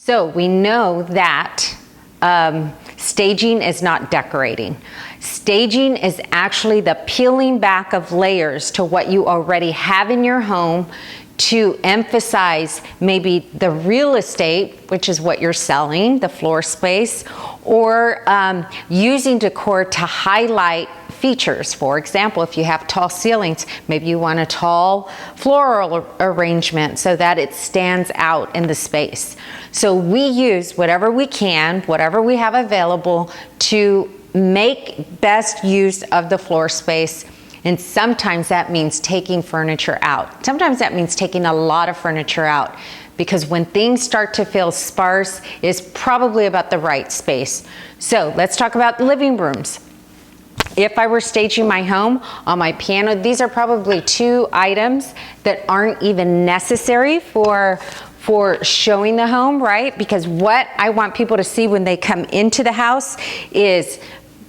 So we know that staging is not decorating. Staging is actually the peeling back of layers to what you already have in your home to emphasize maybe the real estate, which is what you're selling, the floor space, or using decor to highlight features. For example, if you have tall ceilings, maybe you want a tall floral arrangement so that it stands out in the space. So we use whatever we can, whatever we have available to make best use of the floor space. And sometimes that means taking furniture out. Sometimes that means taking a lot of furniture out, because when things start to feel sparse, it's probably about the right space. So let's talk about living rooms. If I were staging my home on my piano, these are probably 2 items that aren't even necessary for showing the home, right? Because what I want people to see when they come into the house is,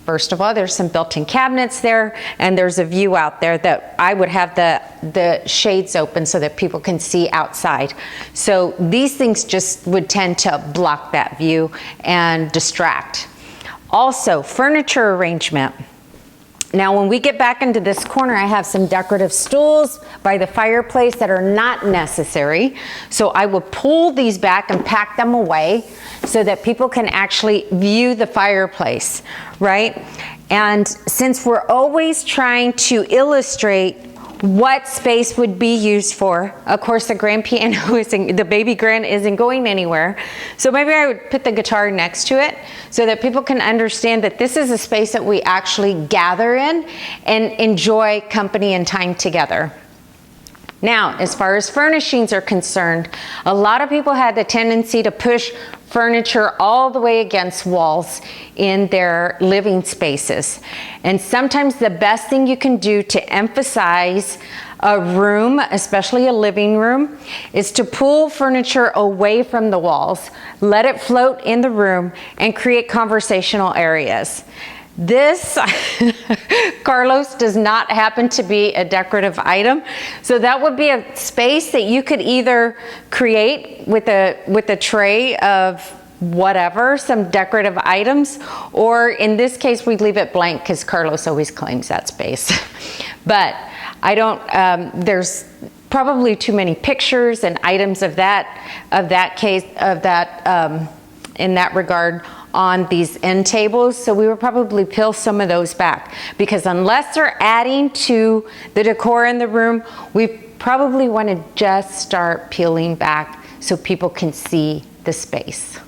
first of all, there's some built-in cabinets there, and there's a view out there that I would have the shades open so that people can see outside. So these things just would tend to block that view and distract. Also, furniture arrangement. Now, when we get back into this corner, I have some decorative stools by the fireplace that are not necessary. So I will pull these back and pack them away so that people can actually view the fireplace, right? And since we're always trying to illustrate what space would be used for, of course the grand piano the baby grand isn't going anywhere. So maybe I would put the guitar next to it so that people can understand that this is a space that we actually gather in and enjoy company and time together. Now, as far as furnishings are concerned, a lot of people had the tendency to push furniture all the way against walls in their living spaces. And sometimes the best thing you can do to emphasize a room, especially a living room, is to pull furniture away from the walls, let it float in the room, and create conversational areas. This, Carlos, does not happen to be a decorative item. So that would be a space that you could either create with a tray of whatever, some decorative items, or in this case, we leave it blank because Carlos always claims that space. But I don't, there's probably too many pictures and items in that regard on these end tables, so we would probably peel some of those back, because unless they're adding to the decor in the room, we probably want to just start peeling back so people can see the space.